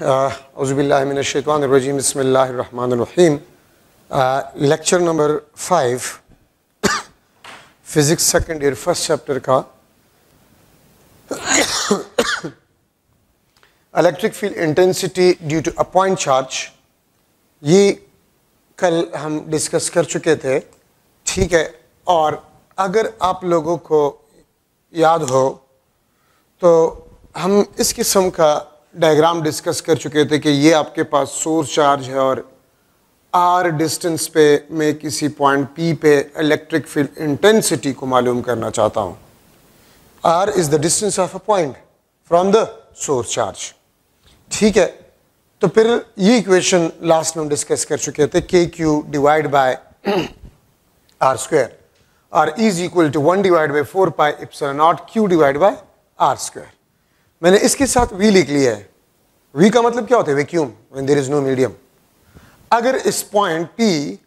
औज़ुबिल्लाहिमिनश्शैतानिर्रजीम बिस्मिल्लाहिर्रहमानिर्रहीम। Lecture number 5 physics second year first chapter का electric field intensity due to a point charge, ये कल हम डिस्कस कर चुके थे, ठीक है। और अगर आप लोगों को याद हो तो हम इस किस्म का डायग्राम डिस्कस कर चुके थे कि ये आपके पास सोर्स चार्ज है और आर डिस्टेंस पे मैं किसी पॉइंट पी पे इलेक्ट्रिक फील्ड इंटेंसिटी को मालूम करना चाहता हूँ। R is the distance of a point from the source charge, ठीक है। तो फिर ये इक्वेशन लास्ट में हम डिस्कस कर चुके थे, के Q divide by R square और is equal to 1 divide by 4 pi epsilon naught Q divide by R square. मैंने इसके साथ वी लिख लिया है। वी का मतलब क्या होता है? Vacuum, when there is no medium. अगर इस पॉइंट पी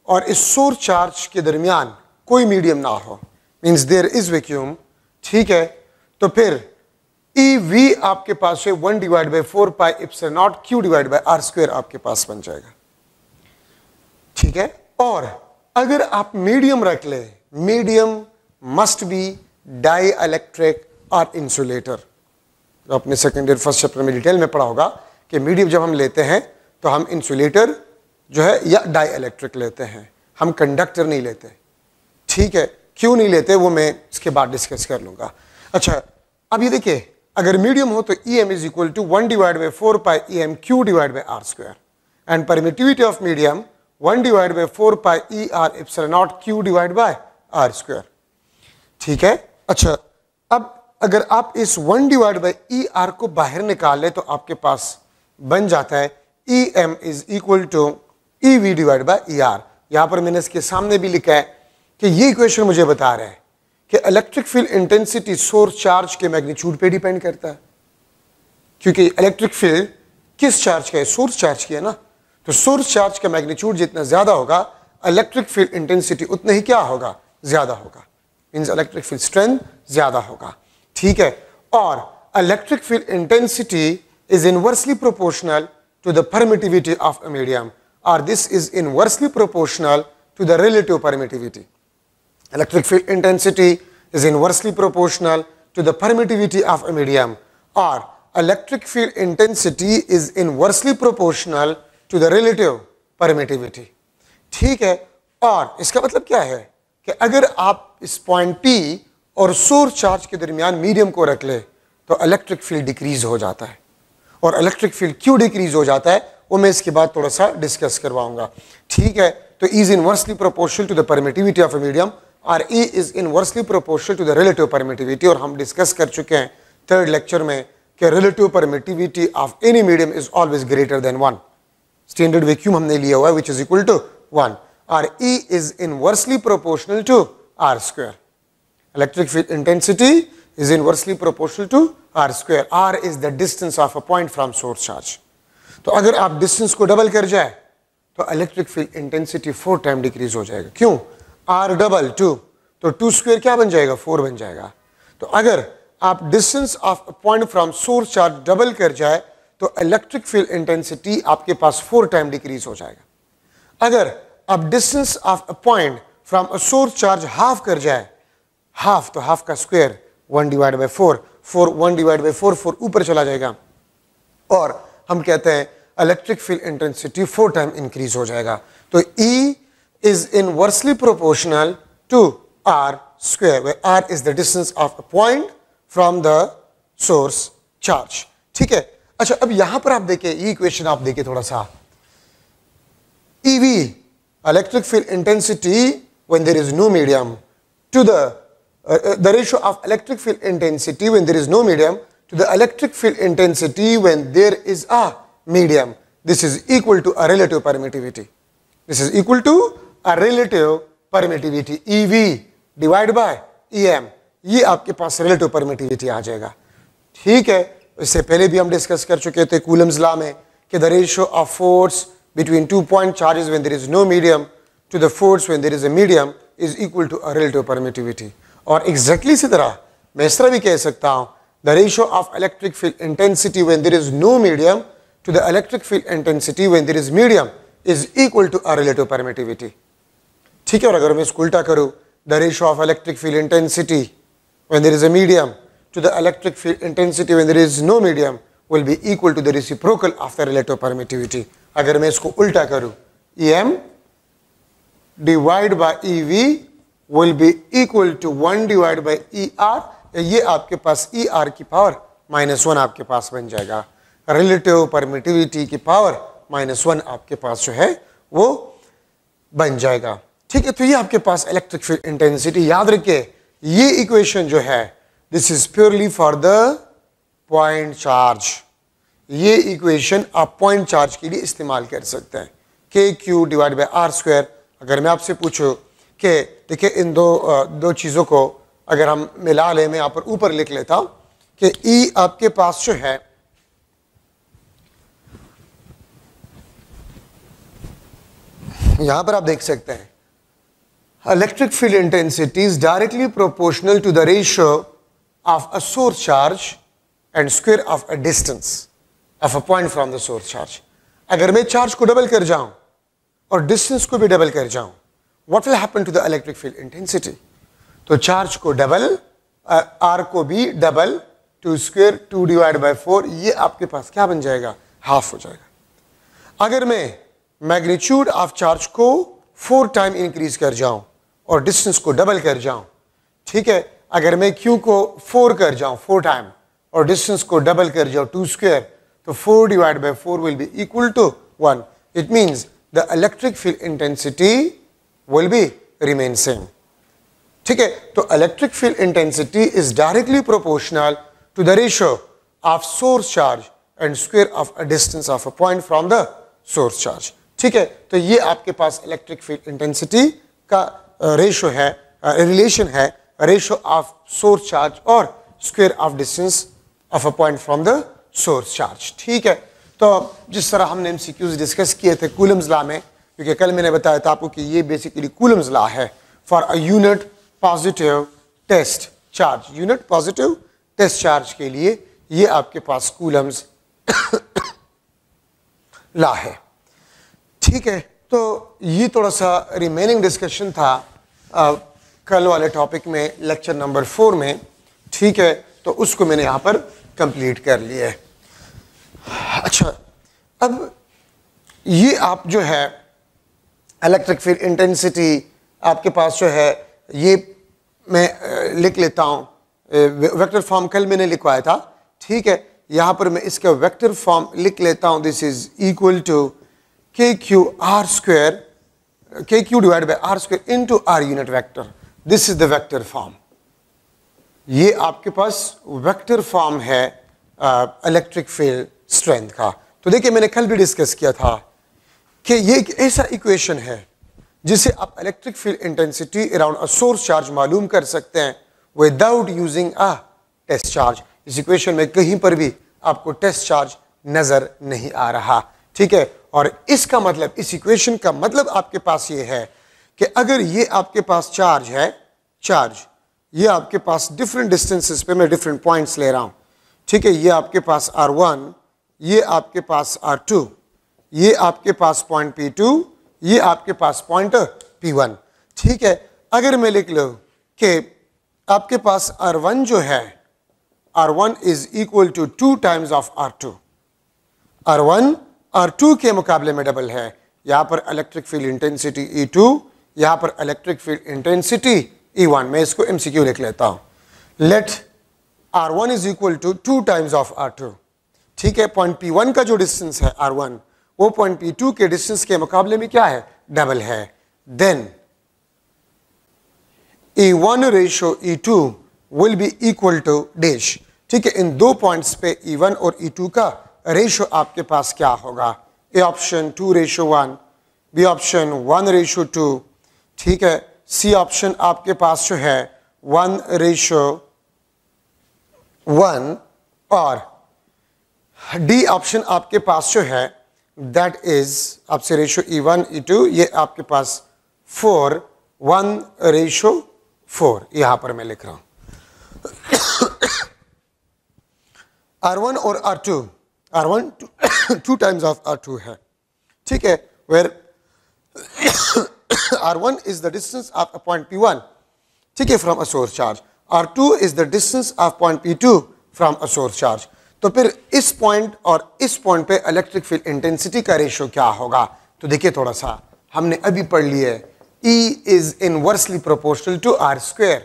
और इस सोर्स चार्ज के दरमियान कोई मीडियम ना हो, मींस देयर इज वैक्यूम, ठीक है, तो फिर ई वी आपके पास है 1 divide by 4 pi epsilon naught Q divide by R square आपके पास बन जाएगा, ठीक है। और अगर आप मीडियम रख ले, medium must be dielectric और इंसुलेटर। तो आपने सेकेंड ईयर फर्स्ट चैप्टर में डिटेल में पढ़ा होगा कि मीडियम जब हम लेते हैं तो हम इंसुलेटर जो है या डाई इलेक्ट्रिक लेते हैं, हम कंडक्टर नहीं लेते, ठीक है। क्यों नहीं लेते वो मैं इसके बाद डिस्कस कर लूंगा। अच्छा, अब ये देखिए, अगर मीडियम हो तो E M is equal to 1 divide by 4 pi E M Q divide by R square and permittivity of medium 1 divide by 4 pi E R epsilon naught Q divide by R square, ठीक है। अच्छा, अब अगर आप इस 1 divide by E are को बाहर निकाल ले तो आपके पास बन जाता है E M is equal to E V divide by E R. यहां पर मैंने इसके सामने भी लिखा है कि ये इक्वेशन मुझे बता रहा है कि electric field intensity source charge के मैग्नीट्यूड पे डिपेंड करता है, क्योंकि इलेक्ट्रिक फील्ड किस चार्ज का है? सोर्स चार्ज की है ना। तो सोर्स चार्ज का मैग्नीट्यूड जितना ज्यादा होगा, इलेक्ट्रिक फील्ड इंटेंसिटी उतना ही क्या होगा? ज्यादा होगा, मींस इलेक्ट्रिक फील्ड स्ट्रेंथ ज्यादा होगा, ठीक है। और electric field intensity is inversely proportional to the permittivity of a medium और this is inversely proportional to the relative permittivity. Electric field intensity is inversely proportional to the permittivity of a medium और electric field intensity is inversely proportional to the relative permittivity, ठीक है। और इसका मतलब क्या है कि अगर आप इस पॉइंट पी और सोर्स चार्ज के दरमियान मीडियम को रख ले तो इलेक्ट्रिक फील्ड डिक्रीज हो जाता है। और इलेक्ट्रिक फील्ड क्यों डिक्रीज हो जाता है वो मैं इसके बाद थोड़ा सा डिस्कस करवाऊंगा, ठीक है। तो E is inversely proportional to the permittivity of a medium और E is inversely proportional to the relative permittivity. और हम डिस्कस कर चुके हैं थर्ड लेक्चर में कि relative permittivity of any medium is always greater than 1। Standard vacuum हमने लिया हुआ है विच इज इक्वल टू 1 और E is inversely proportional to R square. Electric field intensity is inversely proportional to r square. R is the distance of a point from source charge. तो अगर आप distance को double कर जाए तो electric field intensity 4 time decrease हो जाएगा। क्यों? R डबल 2, तो 2 स्क्वायर क्या बन जाएगा? 4 बन जाएगा। तो अगर आप distance of a point from source charge double कर जाए तो इलेक्ट्रिक फील्ड इंटेंसिटी आपके पास 4 टाइम डिक्रीज हो जाएगा। अगर आप distance of a point from a source charge half कर जाए, हाफ तो हाफ का square 1 divide by 4, 1 divide by 4 ऊपर चला जाएगा और हम कहते हैं electric field intensity 4 time increase हो जाएगा। तो E is inversely proportional to R square where R is the distance of a point from the source charge, ठीक है। अच्छा, अब यहां पर आप देखिए, ये इक्वेशन आप देखिए थोड़ा सा, EV electric field intensity when there is no medium to the ratio of electric field intensity when there is no medium to the electric field intensity when there is a medium. This is equal to a relative permittivity. This is equal to a relative permittivity. EV divided by EM. ये आपके पास relative permittivity आ जाएगा, ठीक है। इससे पहले भी हम discuss कर चुके थे कूलम्स लॉ में कि the ratio of force between 2 point charges when there is no medium to the force when there is a medium is equal to a relative permittivity. और एग्जैक्टली इसी तरह मैं इस तरह भी कह सकता हूं the ratio of electric field intensity when there is no medium to the electric field intensity when there is medium is equal to a relative permittivity. ठीक है, और अगर मैं इसको उल्टा करूं, the ratio of electric field intensity when there is a medium to the electric field intensity when there is no medium will be equal to the reciprocal of the relative permittivity. अगर मैं इसको उल्टा करूं, EM divided by EV will be equal to 1 divided by ER. ये आपके पास ER की power -1 आपके पास बन जाएगा. रिलेटिव परमिटिविटी की पावर -1 आपके पास जो है वो बन जाएगा. ठीक है, तो ये आपके पास इलेक्ट्रिक फील्ड इंटेंसिटी. याद रखिए ये इक्वेशन जो है this is purely for the point charge. ये इक्वेशन आप पॉइंट चार्ज के लिए इस्तेमाल कर सकते हैं. KQ divide by R square. अगर मैं आपसे पूछूं कि देखिए इन दो चीज़ों को अगर हम मिला लें, मैं यहाँ पर ऊपर लिख लेता हूँ कि E आपके पास जो है यहां पर आप देख सकते हैं electric field intensity is directly proportional to the ratio of a source charge and square of a distance of a point from the source charge. अगर मैं चार्ज को डबल कर जाऊं और डिस्टेंस को भी डबल कर जाऊं, what will happen to the electric field intensity? तो चार्ज को डबल, आर को भी डबल, 2 स्क्वायर 2 डिवाइड बाय 4, ये आपके पास क्या बन जाएगा? हाफ हो जाएगा. अगर मैं मैग्नीट्यूड ऑफ चार्ज को 4 टाइम इंक्रीज कर जाऊं और डिस्टेंस को डबल कर जाऊं, ठीक है, अगर मैं Q को 4 कर जाऊं 4 टाइम और डिस्टेंस को डबल कर जाऊं 2 स्क्वायर, तो 4 divide by 4 will be equal to 1. It means the electric field intensity will be remain same. ठीक है, तो electric field intensity is directly proportional to the ratio of source charge and square of a distance of a point from the source charge. ठीक है, तो ये आपके पास electric field intensity का रेशियो है, रिलेशन है, रेशियो ऑफ सोर्स चार्ज और square of distance of a point from the source charge. ठीक है, तो जिस तरह हमने एमसीक्यूज डिस्कस किए थे कूलम्स लॉ में, क्योंकि कल मैंने बताया था आपको कि ये बेसिकली कूलम्स लॉ है for a unit positive test charge. Unit positive test charge के लिए ये आपके पास कूलम्स लॉ है. ठीक है, तो ये थोड़ा सा रिमेनिंग डिस्कशन था कल वाले टॉपिक में, लेक्चर नंबर 4 में. ठीक है, तो उसको मैंने यहाँ पर कंप्लीट कर लिया है. अच्छा, अब ये आप जो है इलेक्ट्रिक फील्ड इंटेंसिटी आपके पास जो है ये मैं लिख लेता हूँ. वेक्टर फॉर्म कल मैंने लिखवाया था. ठीक है, यहाँ पर मैं इसका वेक्टर फॉर्म लिख लेता हूँ. This is equal to KQ R square, KQ divided by R square into R unit vector. This is the vector form. ये आपके पास वेक्टर फॉर्म है इलेक्ट्रिक फील्ड स्ट्रेंथ का. तो देखिए मैंने कल भी डिस्कस किया था कि ये एक ऐसा इक्वेशन है जिसे आप electric field intensity around a source charge मालूम कर सकते हैं without using a test charge. इस इक्वेशन में कहीं पर भी आपको टेस्ट चार्ज नजर नहीं आ रहा. ठीक है, और इसका मतलब, इस इक्वेशन का मतलब आपके पास ये है कि अगर ये आपके पास चार्ज है, चार्ज ये आपके पास डिफरेंट डिस्टेंसेस पे मैं डिफरेंट पॉइंट्स ले रहा हूं. ठीक है, ये आपके पास R1, ये आपके पास R2, ये आपके पास पॉइंट P2, ये आपके पास पॉइंट P1. ठीक है, अगर मैं लिख लूं कि आपके पास R1 जो है, R1 is equal to 2 times of R2. R1 R2 के मुकाबले में डबल है. यहां पर इलेक्ट्रिक फील्ड इंटेंसिटी E2, यहां पर इलेक्ट्रिक फील्ड इंटेंसिटी E1. मैं इसको MCQ लिख लेता हूं. Let R1 is equal to 2 times of R2. ठीक है, पॉइंट P1 का जो डिस्टेंस है R1, वो पॉइंट P2 के डिस्टेंस के मुकाबले में क्या है? डबल है. Then E1 ratio E2 will be equal to dash. ठीक है, इन दो पॉइंट्स पे E1 और E2 का रेशियो आपके पास क्या होगा? A option 2:1, B option 1:2. ठीक है, सी ऑप्शन आपके पास जो है 1:1 और डी ऑप्शन आपके पास जो है दैट इज आपसे रेशियो E1 E2, ये आपके पास 1:4. यहां पर मैं लिख रहा हूं. R1 और R2 R1 2 times of R2 है, ठीक है, where R1 is the distance of a point P1, ठीक है, from a source charge. R2 is the distance of point P2 from a source charge. तो फिर इस पॉइंट और इस पॉइंट पे इलेक्ट्रिक फील्ड इंटेंसिटी का रेशियो क्या होगा? तो देखिए थोड़ा सा हमने अभी पढ़ लिया है, E is inversely proportional to R square.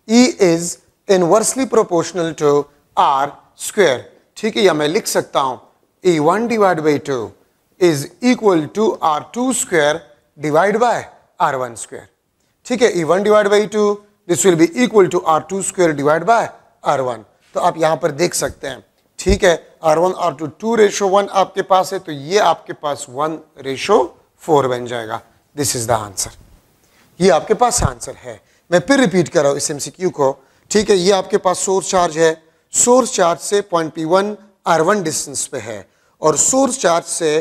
E is inversely proportional to R square. ठीक है, या मैं लिख सकता हूं E1 divided by 2 is equal to R2 square divided by R1 square. ठीक है, E1 divided by 2, this will be equal to R2 square divided by R1. तो आप यहां पर देख सकते हैं, ठीक है, R1 R2 2:1 आपके पास है, तो ये आपके पास 1:4 बन जाएगा. This is the answer. ये आपके पास आंसर है. मैं फिर रिपीट कर रहा हूं इस MCQ को, ठीक है. ये आपके पास सोर्स चार्ज है, सोर्स चार्ज से पॉइंट P1 R1 डिस्टेंस पे है और सोर्स चार्ज से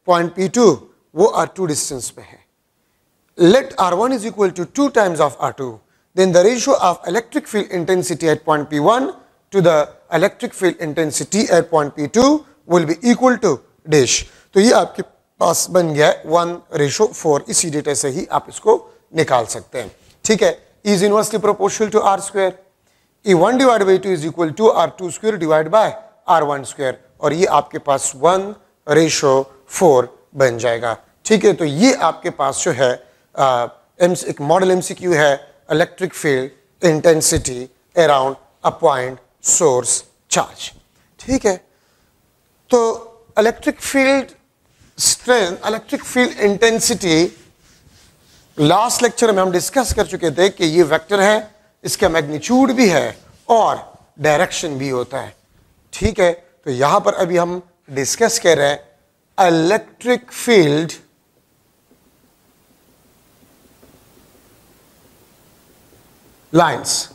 पॉइंट P2 वो R2 डिस्टेंस पे है. Let R1 is equal to 2 times of R2, then the ratio of electric field intensity at point P1 to the electric field intensity at point P2 will be equal to dash. तो ये आपके पास बन गया 1:4. इसी data से ही आप इसको निकाल सकते हैं, ठीक है. E is inversely proportional to R square. E1 divided by 2 is equal to R2 square divided by R1 square, और ये आपके पास 1:4 बन जाएगा, ठीक है. तो ये आपके पास जो है एक मॉडल MCQ है, electric field intensity around a point source charge, ठीक है. तो electric field strength, electric field intensity last lecture में हम डिस्कस कर चुके थे कि ये वेक्टर है, इसका मैग्नीट्यूड भी है और डायरेक्शन भी होता है, ठीक है. तो यहां पर अभी हम डिस्कस कर रहे हैं electric field lines.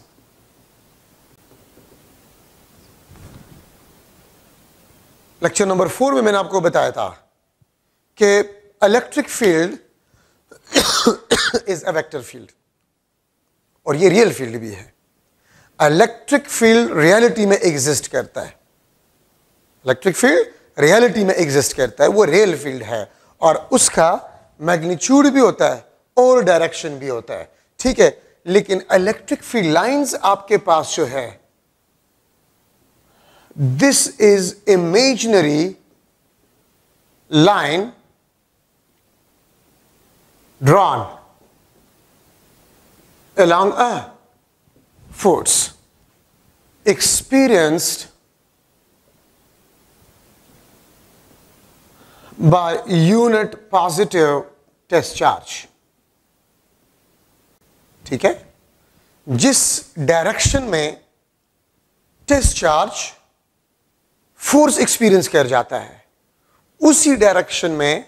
Lecture number 4 में मैंने आपको बताया था कि electric field is a vector field और ये रियल फील्ड भी है. इलेक्ट्रिक फील्ड रियलिटी में एग्जिस्ट करता है, इलेक्ट्रिक फील्ड रियलिटी में एग्जिस्ट करता है, वो रियल फील्ड है और उसका मैग्नीट्यूड भी होता है और डायरेक्शन भी होता है, ठीक है. लेकिन इलेक्ट्रिक फील्ड लाइंस आपके पास जो है, this is imaginary line drawn along a force experienced by unit positive test charge, ठीक है. जिस डायरेक्शन में टेस्ट चार्ज फोर्स एक्सपीरियंस कर जाता है, उसी डायरेक्शन में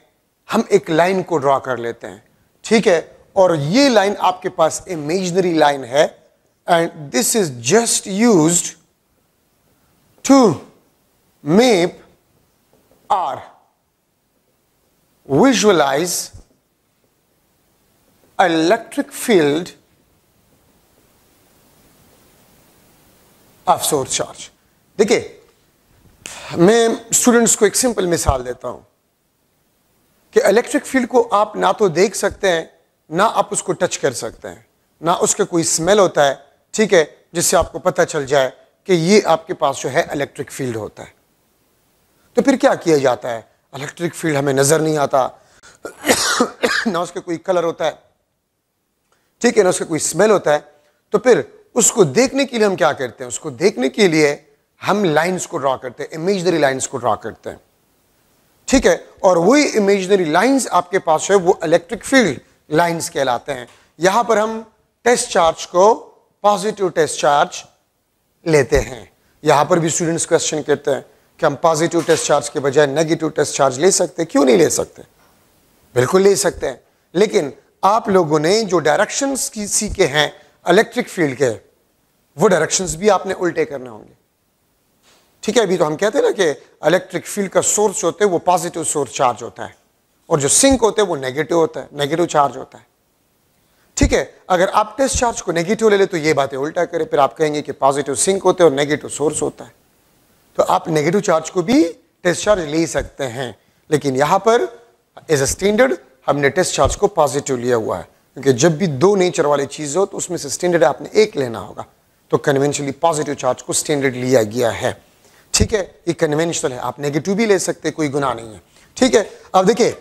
हम एक लाइन को ड्रॉ कर लेते हैं, ठीक है. और ये लाइन आपके पास इमेजिनरी लाइन है and this is just used to map or visualize electric field of source charge. देखिए, मैं स्टूडेंट्स को एक सिंपल मिसाल देता हूं कि इलेक्ट्रिक फील्ड को आप ना तो देख सकते हैं, ना आप उसको टच कर सकते हैं, ना उसका कोई स्मेल होता है, ठीक है, जिससे आपको पता चल जाए कि ये आपके पास जो है इलेक्ट्रिक फील्ड होता है. तो फिर क्या किया जाता है? इलेक्ट्रिक फील्ड हमें नजर नहीं आता, ना उसका कोई कलर होता है, ठीक है, ना उसका कोई स्मेल होता है. तो फिर उसको देखने के लिए हम क्या करते हैं? उसको देखने के लिए हम लाइंस को ड्रॉ करते हैं, इमेजिनरी लाइंस को ड्रॉ करते हैं, ठीक है. और वही इमेजिनरी लाइंस आपके पास है, वो इलेक्ट्रिक फील्ड लाइंस कहलाते हैं. यहां पर हम टेस्ट चार्ज को पॉजिटिव टेस्ट चार्ज लेते हैं. यहां पर भी स्टूडेंट्स क्वेश्चन करते हैं कि हम पॉजिटिव टेस्ट चार्ज के बजाय नेगेटिव टेस्ट चार्ज ले सकते हैं. क्यों नहीं ले सकते? बिल्कुल ले सकते हैं. लेकिन आप लोगों ने जो डायरेक्शंस की सीखे हैं इलेक्ट्रिक फील्ड के, वो डायरेक्शंस भी आपने उल्टे करने होंगे, ठीक है. अभी तो हम कहते हैं ना कि इलेक्ट्रिक फील्ड का सोर्स होते हैं वो पॉजिटिव सोर्स चार्ज होता है और जो सिंक होते हैं वो नेगेटिव होता है, नेगेटिव चार्ज होता है, ठीक है. अगर आप टेस्ट चार्ज को नेगेटिव ले ले तो ये बातें उल्टा करें, फिर आप कहेंगे कि पॉजिटिव सिंक होते हैं और नेगेटिव सोर्स होता है. तो आप नेगेटिव चार्ज को भी टेस्ट चार्ज ले सकते हैं, लेकिन यहां पर एज अ स्टैंडर्ड हमने टेस्ट चार्ज को पॉजिटिव लिया हुआ है, क्योंकि जब भी दो नेचर वाली चीज हो तो उसमें से स्टैंडर्ड आपने एक लेना होगा, तो कन्वेंशनली पॉजिटिव चार्ज को स्टैंडर्ड लिया गया है। ठीक है, ये कन्वेंशनल है, आप नेगेटिव भी ले सकते, कोई गुनाह नहीं है। ठीक है, अब देखिए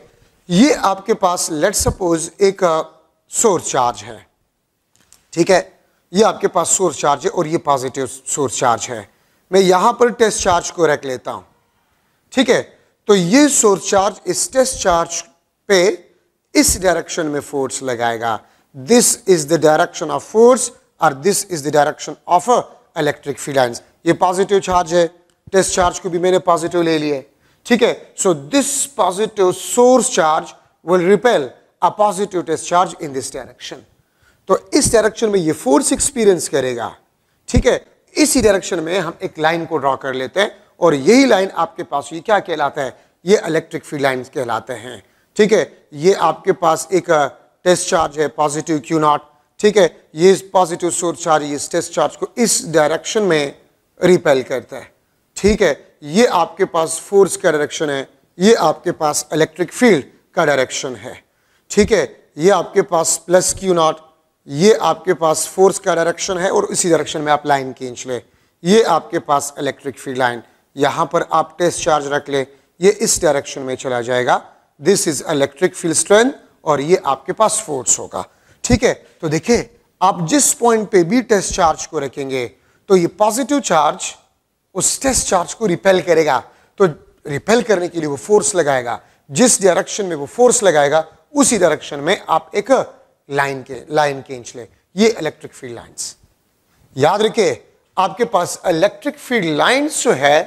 ये आपके पास लेट सपोज एक सोर्स चार्ज है। ठीक है, ये आपके पास सोर्स चार्ज है और ये पॉजिटिव सोर्स चार्ज है। मैं यहां पर टेस्ट चार्ज को रख लेता हूं। ठीक है, तो ये सोर्स चार्ज इस टेस्ट चार्ज पे इस डायरेक्शन में फोर्स लगाएगा। This is the direction of force और this is the direction of electric field lines. ये पॉजिटिव चार्ज है, टेस्ट चार्ज को भी मैंने पॉजिटिव ले लिया। ठीक है, so this positive source charge will repel a positive test charge in this direction. तो इस डायरेक्शन में ये फोर्स एक्सपीरियंस करेगा। ठीक है, इसी डायरेक्शन में हम एक लाइन को ड्रॉ कर लेते हैं और यही लाइन आपके पास ये क्या कहलाता है, ये इलेक्ट्रिक फील्ड लाइंस कहलाते हैं। ठीक है, ये आपके पास एक टेस्ट चार्ज है पॉजिटिव क्यू नॉट। ठीक है, ये पॉजिटिव सोर्स चार्ज इस टेस्ट चार्ज को इस डायरेक्शन में रिपेल करता है। ठीक है, ये आपके पास फोर्स का डायरेक्शन है, ये आपके पास इलेक्ट्रिक फील्ड का डायरेक्शन है। ठीक है, ये आपके पास प्लस क्यू नॉट, ये आपके पास फोर्स का डायरेक्शन है और इसी डायरेक्शन में आप लाइन खींच ले, ये आपके पास इलेक्ट्रिक फील्ड लाइन। यहां पर आप टेस्ट चार्ज रख ले, ये इस डायरेक्शन में चला जाएगा। This is electric field strength और ये आपके पास फोर्स होगा। ठीक है, तो देखिए आप जिस पॉइंट पे भी टेस्ट चार्ज को रखेंगे तो ये पॉजिटिव चार्ज उस टेस्ट चार्ज को रिपेल करेगा। तो रिपेल करने के लिए वो फोर्स लगाएगा, जिस डायरेक्शन में वो फोर्स लगाएगा उसी डायरेक्शन में आप एक लाइन खींच ले, ये इलेक्ट्रिक फील्ड लाइंस। याद रखिए आपके पास इलेक्ट्रिक फील्ड लाइंस जो है,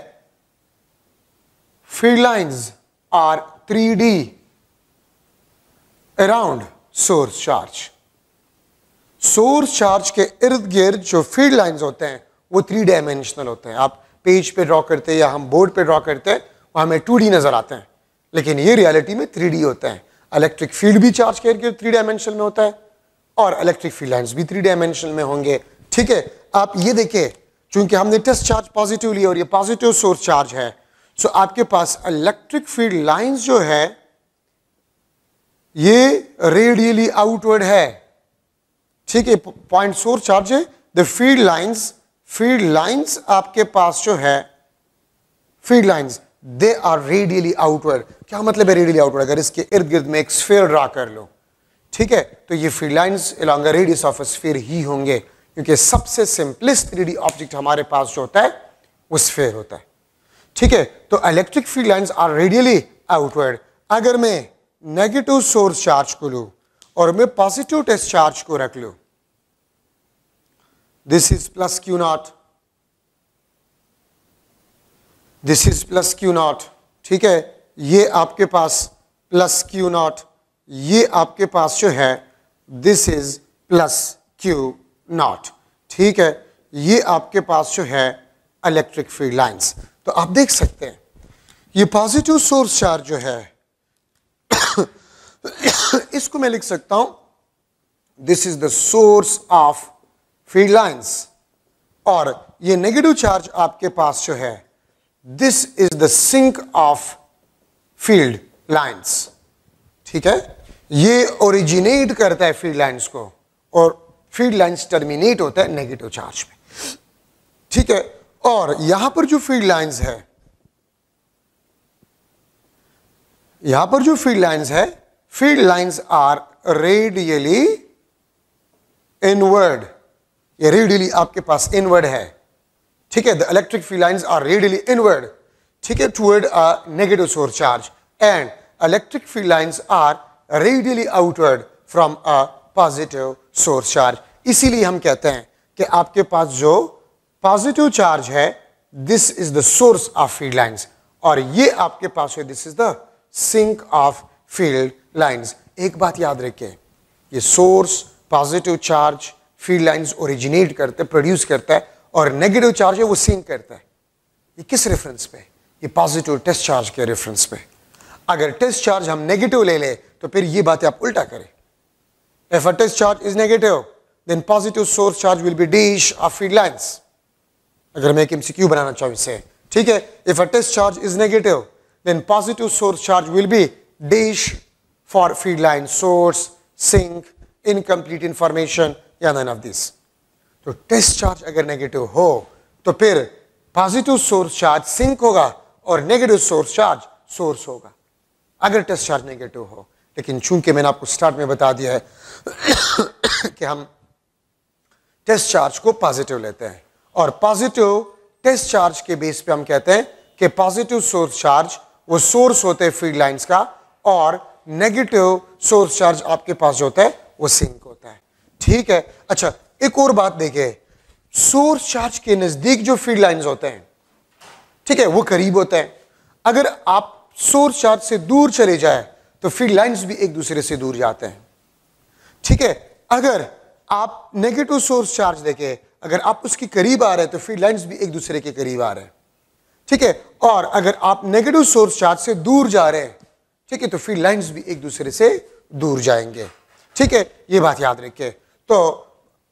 field lines are 3D around source charge. Source charge के इर्द गिर्द जो फील्ड लाइंस होते हैं वो 3 डायमेंशनल होते हैं। आप पेज पे ड्रॉ करते हैं या हम बोर्ड पे ड्रॉ करते हैं, वहां हमें 2D नजर आते हैं, लेकिन ये रियलिटी में 3D होते हैं। इलेक्ट्रिक फील्ड भी चार्ज के इर्द गिर्द 3 डायमेंशन में होता है और इलेक्ट्रिक फील्ड लाइंस भी 3 डायमेंशन में होंगे। ठीक है, आप ये देखिए, चूंकि हमने टेस्ट चार्ज पॉजिटिव लिया और ये पॉजिटिव सोर्स चार्ज है, सो आपके पास इलेक्ट्रिक फील्ड लाइंस जो है ये रेडियली आउटवर्ड है। ठीक है, पॉइंट सोर्स चार्ज है, द फील्ड लाइंस आपके पास जो है, field lines they are radially outward. क्या मतलब है रेडियली आउटवर्ड? अगर इसके इर्द गिर्द में एक स्फीयर ड्रा कर लो, ठीक है, तो ये field lines along the radius of a sphere ही होंगे, क्योंकि सबसे सिंपलेस्ट 3D ऑब्जेक्ट हमारे पास जो होता है वो स्फीयर होता है। ठीक है, तो electric field lines are radially outward. अगर मैं नेगेटिव सोर्स चार्ज को लूं और मैं पॉजिटिव टेस्ट चार्ज को रख लूं, this is plus Q not, this is plus Q not. ठीक है, ये आपके पास प्लस क्यू नॉट, ये आपके पास जो है this is plus Q not. ठीक है, ये आपके पास जो है इलेक्ट्रिक फील्ड लाइंस। तो आप देख सकते हैं ये पॉजिटिव सोर्स चार्ज जो है इसको मैं लिख सकता हूं this is the source of field lines, और ये नेगेटिव चार्ज आपके पास जो है this is the sink of field lines. ठीक है, ये ओरिजिनेट करता है फील्ड लाइंस को और फील्ड लाइंस टर्मिनेट होता है नेगेटिव चार्ज में। ठीक है, और यहां पर जो फील्ड लाइंस है, यहां पर जो फील्ड लाइंस है, field lines are radially inward. ये रेडियली आपके पास इनवर्ड है। ठीक है, the electric field lines are radially inward, ठीक है, toward a negative source charge, and electric field lines are radially outward from a positive source charge. इसीलिए हम कहते हैं कि आपके पास जो पॉजिटिव चार्ज है this is the source of field lines, और ये आपके पास है this is the sink of field lines. एक बात याद रखें, ये source positive charge field lines originate करते, प्रोड्यूस करता है, और नेगेटिव चार्ज है वो सिंक करता है। ये किस रेफरेंस पे? ये पॉजिटिव टेस्ट चार्ज के रेफरेंस पे। अगर टेस्ट चार्ज हम नेगेटिव ले ले तो फिर ये बातें आप उल्टा करें। If a test charge is negative, then positive source charge will be dash of field lines. अगर मैं एक MCQ बनाना चाहूँ इससे, ठीक है, if a test charge is negative then positive source charge will be dash for field line, source, sink, incomplete information या none of this. तो test charge अगर नेगेटिव हो तो फिर पॉजिटिव सोर्स चार्ज सिंक होगा और नेगेटिव सोर्स चार्ज सोर्स होगा अगर टेस्ट चार्ज नेगेटिव हो। लेकिन चूंकि मैंने आपको स्टार्ट में बता दिया है कि हम टेस्ट चार्ज को पॉजिटिव लेते हैं और पॉजिटिव टेस्ट चार्ज के बेस पे हम कहते हैं कि पॉजिटिव सोर्स चार्ज वो सोर्स होते हैं फीड लाइंस का और नेगेटिव सोर्स चार्ज आपके पास जो होता है वो सिंक होता है। ठीक है, अच्छा एक और बात देखिए, सोर्स चार्ज के नजदीक जो फीड लाइंस होते हैं, ठीक है, वो करीब होते हैं। अगर आप सोर्स चार्ज से दूर चले जाए तो फीड लाइंस भी एक दूसरे से दूर जाते हैं। ठीक है, अगर आप नेगेटिव सोर्स चार्ज देखें, अगर आप उसके करीब आ रहे हैं तो फीड लाइंस भी एक दूसरे के करीब आ रहे हैं। ठीक है, और अगर आप नेगेटिव सोर्स चार्ज से दूर जा रहे हैं, ठीक है, तो फीड लाइंस भी एक दूसरे से दूर जाएंगे। ठीक है, ये बात याद रखिए। तो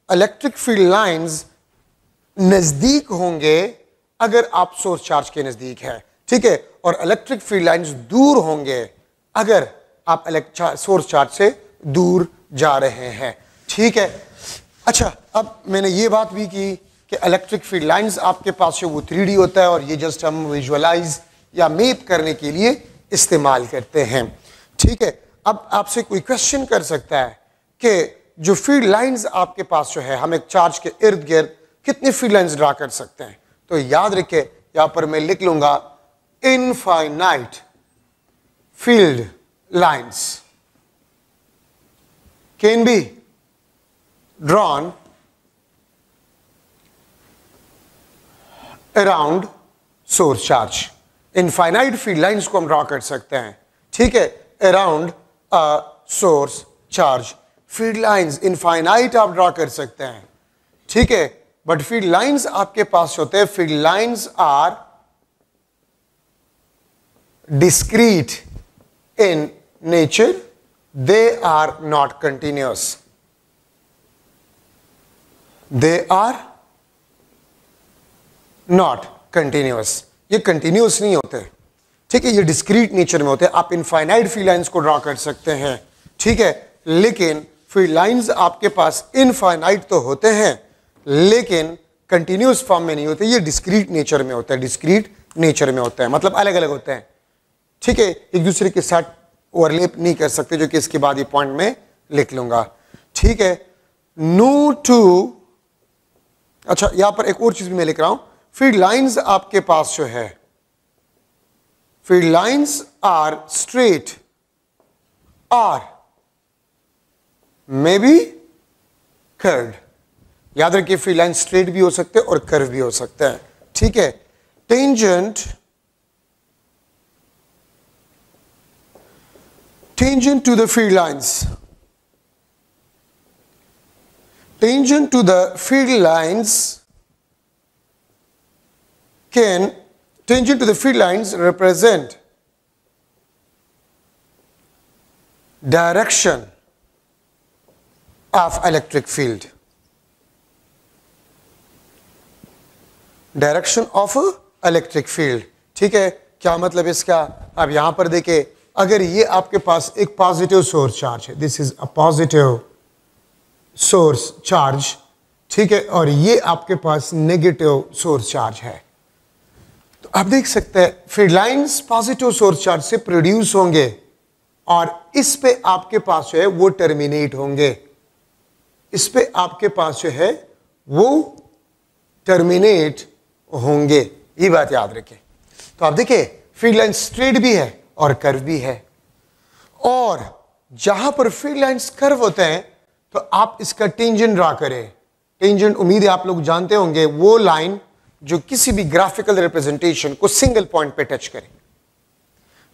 इलेक्ट्रिक फील्ड लाइंस नजदीक होंगे अगर आप सोर्स चार्ज के नजदीक है, ठीक है, और इलेक्ट्रिक फील्ड लाइंस दूर होंगे अगर आप सोर्स चार्ज से दूर जा रहे हैं। ठीक है, अच्छा अब मैंने ये बात भी की कि इलेक्ट्रिक फील्ड लाइंस आपके पास जो वो 3D होता है और ये जस्ट हम विजुअलाइज या मैप करने के लिए इस्तेमाल करते हैं। ठीक है, अब आपसे कोई क्वेश्चन कर सकता है कि जो फील्ड लाइंस आपके पास जो है, हम एक चार्ज के इर्द गिर्द कितने फील्ड लाइंस ड्रा कर सकते हैं? तो याद रखिए, यहां पर मैं लिख लूंगा infinite field lines can be drawn around source charge. Infinite field lines को हम ड्रॉ कर सकते हैं, ठीक है, around source charge. Field lines infinite आप ड्रॉ कर सकते हैं, ठीक है, बट फील्ड लाइंस आपके पास होते हैं, field lines are discrete in nature, they are not continuous, they are not continuous। ये कंटिन्यूस नहीं होते, ठीक है, ये डिस्क्रीट नेचर में होते हैं। आप इनफाइनाइट फील्ड लाइंस को ड्रॉ कर सकते हैं, ठीक है, लेकिन फील्ड लाइंस आपके पास इनफाइनाइट तो होते हैं लेकिन कंटिन्यूस फॉर्म में नहीं होते, ये डिस्क्रीट नेचर में होता है, डिस्क्रीट नेचर में होता है, मतलब अलग अलग होते हैं। ठीक है, एक दूसरे के साथ ओवरलैप नहीं कर सकते, जो कि इसके बाद ये पॉइंट में लिख लूंगा। ठीक है, नो टू, अच्छा यहां पर एक और चीज भी मैं लिख रहा हूं, फील्ड लाइंस आपके पास जो है, फील्ड लाइंस आर स्ट्रेट और मे बी कर्व्ड। याद रखिए, फील्ड लाइन स्ट्रेट भी हो सकते हैं और कर्व भी हो सकते हैं। ठीक है, tangent tangent to the field lines, tangent to the field lines can, tangent to the field lines represent direction of electric field, direction of electric field। ठीक है, क्या मतलब इसका? अब यहां पर देखें, अगर ये आपके पास एक पॉजिटिव सोर्स चार्ज है, this is a positive source charge, ठीक है, और ये आपके पास नेगेटिव सोर्स चार्ज है, तो आप देख सकते हैं field lines positive source charge से प्रोड्यूस होंगे और इस पे आपके पास जो है वो टर्मिनेट होंगे, इस पे आपके पास जो है वो टर्मिनेट होंगे। ये बात याद रखें। तो आप देखिए, फील्ड लाइन स्ट्रेट भी है और कर्व भी है, और जहां पर फील्ड लाइंस कर्व होते हैं तो आप इसका टेंजेंट ड्रा करें। टेंजेंट उम्मीद है आप लोग जानते होंगे, वो लाइन जो किसी भी ग्राफिकल रिप्रेजेंटेशन को सिंगल पॉइंट पे टच करे,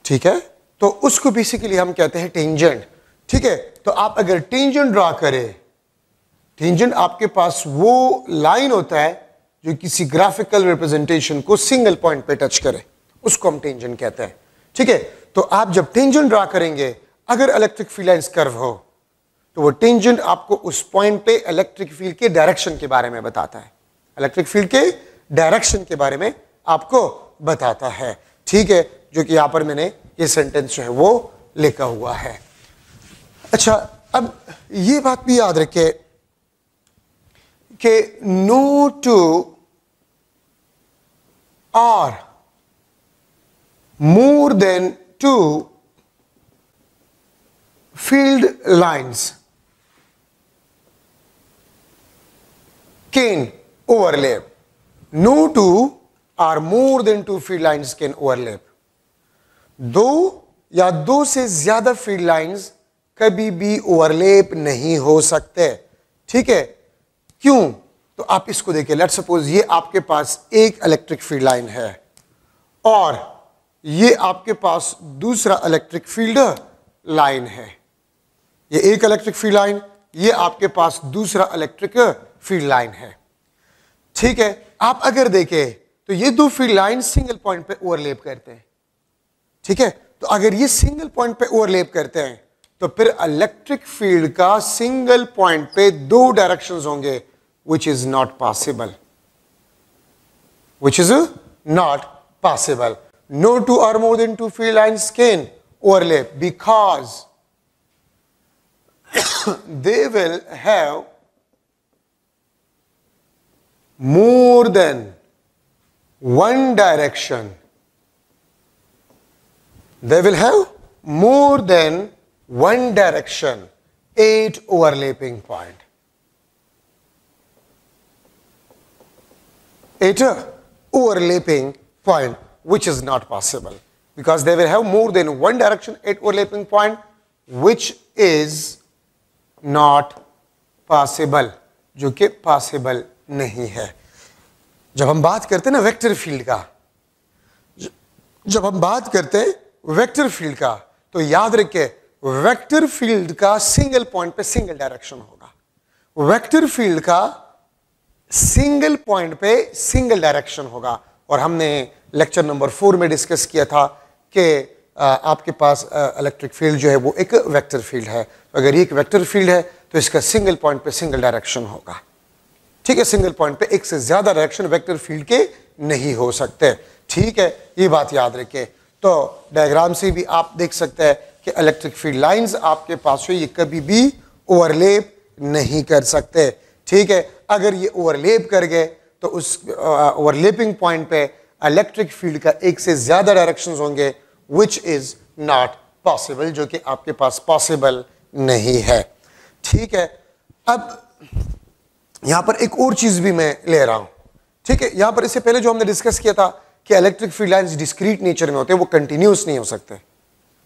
ठीक है, तो उसको बेसिकली हम कहते हैं टेंजेंट। ठीक है, तो आप अगर टेंजेंट ड्रा करें, टेंजेंट आपके पास वो लाइन होता है जो किसी ग्राफिकल रिप्रेजेंटेशन को सिंगल पॉइंट पे टच करे, उसको हम टेंजेंट कहते हैं। ठीक है, तो आप जब टेंजेंट ड्रा करेंगे, अगर इलेक्ट्रिक फील्ड लाइंस कर्व हो तो वो टेंजेंट आपको उस पॉइंट पे इलेक्ट्रिक फील्ड के डायरेक्शन के बारे में बताता है, इलेक्ट्रिक फील्ड के डायरेक्शन के बारे में आपको बताता है। ठीक है, जो कि यहां पर मैंने ये सेंटेंस जो है वो लिखा हुआ है। अच्छा, अब ये बात भी याद रखें कि नो टू और more than two field lines can overlap. No two or more than two field lines can overlap. दो या दो से ज्यादा फील्ड लाइंस कभी भी ओवरलैप नहीं हो सकते। ठीक है, क्यों? तो आप इसको देखिए, लेट्स सपोज ये आपके पास एक इलेक्ट्रिक फील्ड लाइन है और ये आपके पास दूसरा इलेक्ट्रिक फील्ड लाइन है। ये एक इलेक्ट्रिक फील्ड लाइन, ये आपके पास दूसरा इलेक्ट्रिक फील्ड लाइन है। ठीक है, आप अगर देखें तो ये दो फील्ड लाइन सिंगल पॉइंट पे ओवरलैप करते हैं। ठीक है, तो अगर ये सिंगल पॉइंट पे ओवरलैप करते हैं तो फिर इलेक्ट्रिक फील्ड का सिंगल पॉइंट पे दो डायरेक्शंस होंगे, which is not possible. Which is not possible. No two or more than two field lines can overlap because they will have more than one direction. They will have more than one direction at overlapping point. At a overlapping point, which is not possible because they will have more than one direction at overlapping point, which is not possible, जो कि possible नहीं है। जब हम बात करते हैं ना वेक्टर फील्ड का, जब हम बात करते हैं वेक्टर फील्ड का, तो याद रखिए वेक्टर फील्ड का सिंगल पॉइंट पे सिंगल डायरेक्शन होगा। वेक्टर फील्ड का सिंगल पॉइंट पे सिंगल डायरेक्शन होगा। और हमने लेक्चर नंबर 4 में डिस्कस किया था कि आपके पास इलेक्ट्रिक फील्ड जो है वो एक वेक्टर फील्ड है। अगर ये एक वेक्टर फील्ड है तो इसका सिंगल पॉइंट पे सिंगल डायरेक्शन होगा। ठीक है, सिंगल पॉइंट पे एक से ज्यादा डायरेक्शन वेक्टर फील्ड के नहीं हो सकते। ठीक है, ये बात याद रखें। तो डायग्राम से भी आप देख सकते हैं कि इलेक्ट्रिक फील्ड लाइंस आपके पास है, ये कभी भी ओवरलैप नहीं कर सकते। ठीक है, अगर ये ओवरलैप कर गए तो उस ओवरलैपिंग पॉइंट पे इलेक्ट्रिक फील्ड का एक से ज्यादा डायरेक्शंस होंगे, विच इज नॉट पॉसिबल, जो कि आपके पास पॉसिबल नहीं है। ठीक है, अब यहां पर एक और चीज भी मैं ले रहा हूं। ठीक है, यहां पर इससे पहले जो हमने डिस्कस किया था कि electric field lines discrete nature में होते हैं, वो कंटिन्यूस नहीं हो सकते।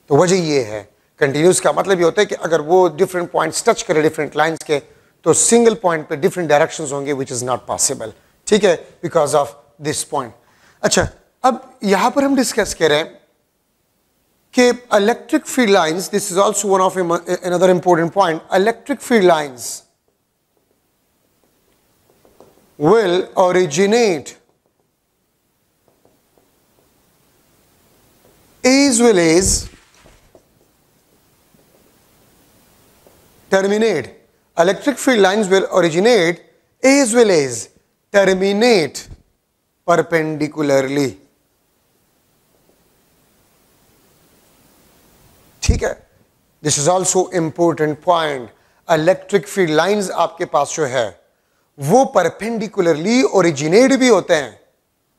तो वजह ये है, कंटिन्यूस का मतलब ये होता है कि अगर वो डिफरेंट पॉइंट्स टच करे डिफरेंट लाइंस के, तो सिंगल पॉइंट पे डिफरेंट डायरेक्शंस होंगे, विच इज नॉट पॉसिबल। ठीक है, बिकॉज ऑफ दिस पॉइंट। अच्छा, अब यहां पर हम डिस्कस कर रहे हैं कि electric field lines, this is also one of another important point, electric field lines will originate as well as terminate. Electric field lines will originate as well as terminate perpendicularly. ठीक है, this is also important point. Electric field lines आपके पास जो है वो perpendicularly originate भी होते हैं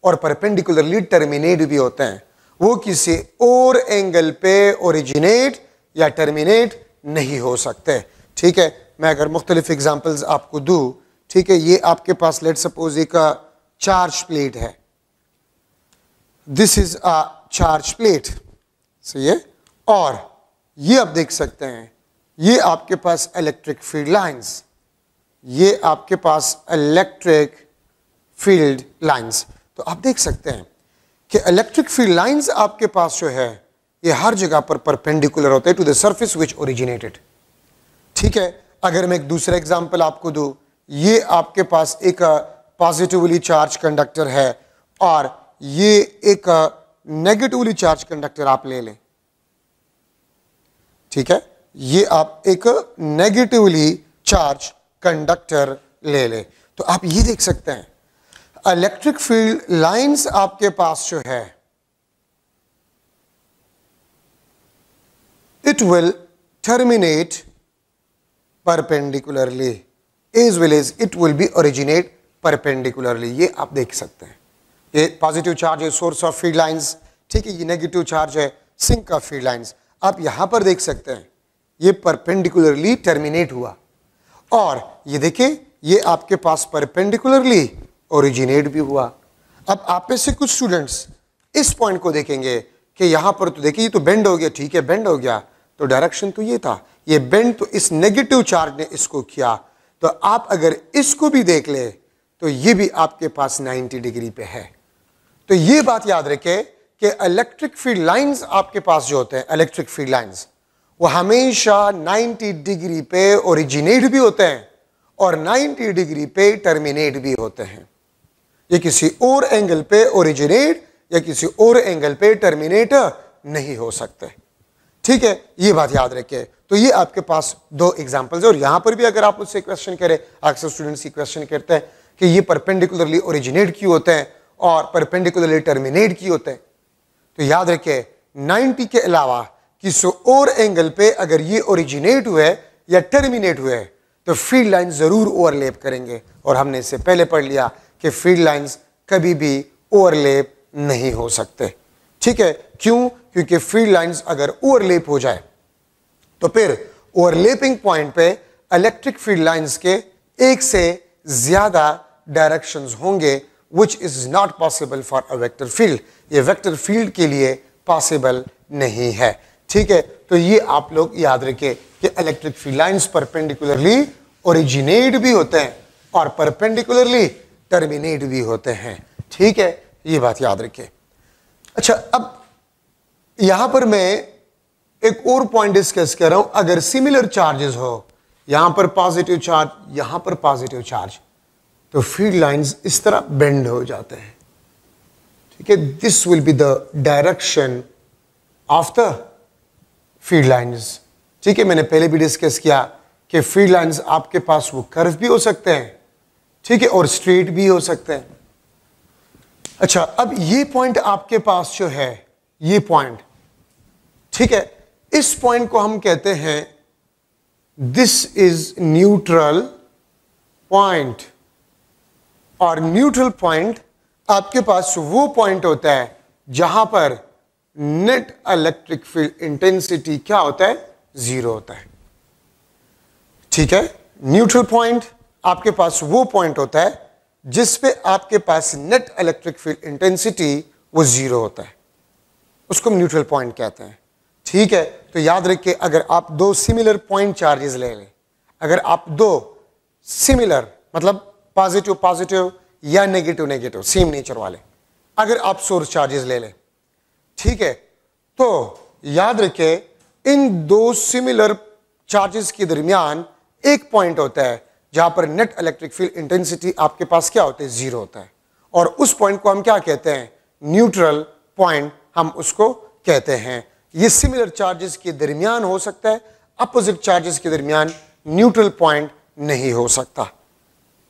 और परपेंडिकुलरली टर्मिनेट भी होते हैं। वो किसी और एंगल पे ओरिजिनेट या टर्मिनेट नहीं हो सकते। ठीक है, मैं अगर मुख्तलिफ एग्जांपल्स आपको दूं, ठीक है, ये आपके पास लेट सपोज एक चार्ज प्लेट है, this is a charge plate, सही है, और ये आप देख सकते हैं ये आपके पास इलेक्ट्रिक फील्ड लाइंस, ये आपके पास इलेक्ट्रिक फील्ड लाइंस। तो आप देख सकते हैं कि इलेक्ट्रिक फील्ड लाइंस आपके पास जो है ये हर जगह पर परपेंडिकुलर होते हैं to the surface which originated. ठीक है, अगर मैं एक दूसरा एग्जांपल आपको दूं, ये आपके पास एक पॉजिटिवली चार्ज कंडक्टर है और ये एक नेगेटिवली चार्ज कंडक्टर आप ले लें। ठीक है, ये आप एक नेगेटिवली चार्ज कंडक्टर ले ले, तो आप ये देख सकते हैं इलेक्ट्रिक फील्ड लाइंस आपके पास जो है, it will terminate perpendicularly as well as it will be originate perpendicularly. ये आप देख सकते हैं, ये पॉजिटिव चार्ज है सोर्स ऑफ फील्ड लाइंस, ठीक है, ये नेगेटिव चार्ज है सिंक ऑफ फील्ड लाइंस। आप यहां पर देख सकते हैं ये परपेंडिकुलरली टर्मिनेट हुआ, और ये देखिए ये आपके पास परपेंडिकुलरली ओरिजिनेट भी हुआ। अब आप में से कुछ स्टूडेंट्स इस पॉइंट को देखेंगे कि यहां पर तो देखिए ये तो बेंड हो गया, ठीक है बेंड हो गया, तो डायरेक्शन तो ये था, ये बेंड तो इस नेगेटिव चार्ज ने इसको किया। तो आप अगर इसको भी देख ले तो ये भी आपके पास 90 डिग्री पे है। तो ये बात याद रखें कि इलेक्ट्रिक फील्ड लाइंस आपके पास जो होते हैं, इलेक्ट्रिक फील्ड लाइंस, वो हमेशा 90 डिग्री पे ओरिजिनेट भी होते हैं और 90 डिग्री पे टर्मिनेट भी होते हैं। ये किसी और एंगल पे ओरिजिनेट या किसी और एंगल पे टर्मिनेट नहीं हो सकते, ठीक है, ये बात याद रखिए। तो ये आपके पास दो एग्जांपल्स है, और यहां पर भी अगर आप मुझसे क्वेश्चन करें, अक्सर स्टूडेंट्स की क्वेश्चन करते हैं कि ये परपेंडिकुलरली ओरिजिनेट क्यों होते हैं और परपेंडिकुलरली टर्मिनेट क्यों होते हैं, तो याद रखिए 90 के अलावा किसी और एंगल पे अगर ये ओरिजिनेट हुए या टर्मिनेट हुए तो फील्ड लाइन जरूर ओवरलैप करेंगे, और हमने इससे पहले पढ़ लिया कि फील्ड लाइंस कभी भी ओवरलैप नहीं हो सकते, ठीक है। क्यों? क्योंकि फील्ड लाइंस अगर ओवरलैप हो जाए तो फिर ओवरलैपिंग पॉइंट पे इलेक्ट्रिक फील्ड लाइंस के एक से ज्यादा डायरेक्शंस होंगे, which is not possible for a vector field। ये वेक्टर फील्ड के लिए पॉसिबल नहीं है, ठीक है। तो ये आप लोग याद रखें कि electric field lines perpendicularly originate भी होते हैं और परपेंडिकुलरली टर्मिनेट भी होते हैं, ठीक है, ये बात याद रखें। अच्छा, अब यहां पर मैं एक और पॉइंट डिस्कस कर रहा हूं। अगर सिमिलर चार्जेस हो, यहां पर पॉजिटिव चार्ज, यहां पर पॉजिटिव चार्ज, तो फील्ड लाइंस इस तरह बेंड हो जाते हैं, ठीक है। This will be the direction of the field lines, ठीक है। मैंने पहले भी डिस्कस किया कि फील्ड लाइंस आपके पास वो कर्व भी हो सकते हैं, ठीक है, और स्ट्रेट भी हो सकते हैं। अच्छा, अब ये पॉइंट आपके पास जो है, ये पॉइंट, ठीक है, इस पॉइंट को हम कहते हैं दिस इज न्यूट्रल पॉइंट। और न्यूट्रल पॉइंट आपके पास वो पॉइंट होता है जहां पर नेट इलेक्ट्रिक फील्ड इंटेंसिटी क्या होता है, जीरो होता है, ठीक है। न्यूट्रल पॉइंट आपके पास वो पॉइंट होता है जिस पे आपके पास नेट इलेक्ट्रिक फील्ड इंटेंसिटी वो जीरो होता है, उसको हम न्यूट्रल पॉइंट कहते हैं, ठीक है। तो याद रखिए अगर आप दो सिमिलर पॉइंट चार्जेस ले लें, अगर आप दो सिमिलर मतलब पॉजिटिव पॉजिटिव या नेगेटिव नेगेटिव सेम नेचर वाले अगर आप सोर्स चार्जेस ले लें, ठीक है, तो याद रखिए इन दो सिमिलर चार्जेस के दरमियान एक पॉइंट होता है जहां पर नेट इलेक्ट्रिक फील्ड इंटेंसिटी आपके पास क्या होता है, जीरो होता है, और उस पॉइंट को हम क्या कहते हैं, न्यूट्रल पॉइंट हम उसको कहते हैं। ये सिमिलर चार्जेस के दरमियान हो सकता है, अपोजिट चार्जेस के दरमियान न्यूट्रल पॉइंट नहीं हो सकता,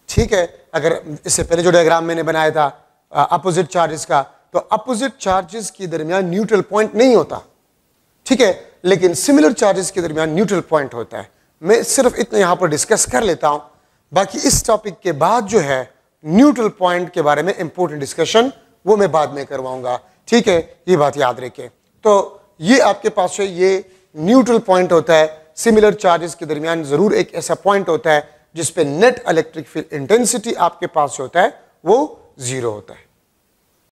ठीक है। अगर इससे पहले जो डायग्राम मैंने बनाया था अपोजिट चार्जेस का, तो अपोजिट चार्जेस के दरमियान न्यूट्रल पॉइंट नहीं होता, ठीक है, लेकिन सिमिलर चार्जेस के दरमियान न्यूट्रल पॉइंट होता है। मैं सिर्फ इतना यहां पर डिस्कस कर लेता हूं, बाकी इस टॉपिक के बाद जो है न्यूट्रल पॉइंट के बारे में इंपॉर्टेंट डिस्कशन वो मैं बाद में करवाऊंगा, ठीक है, ये बात याद रखें। तो ये आपके पास है, ये न्यूट्रल पॉइंट होता है। सिमिलर चार्जेस के दरमियान जरूर एक ऐसा पॉइंट होता है जिसपे नेट इलेक्ट्रिक फील्ड इंटेंसिटी आपके पास होता है वो जीरो होता है।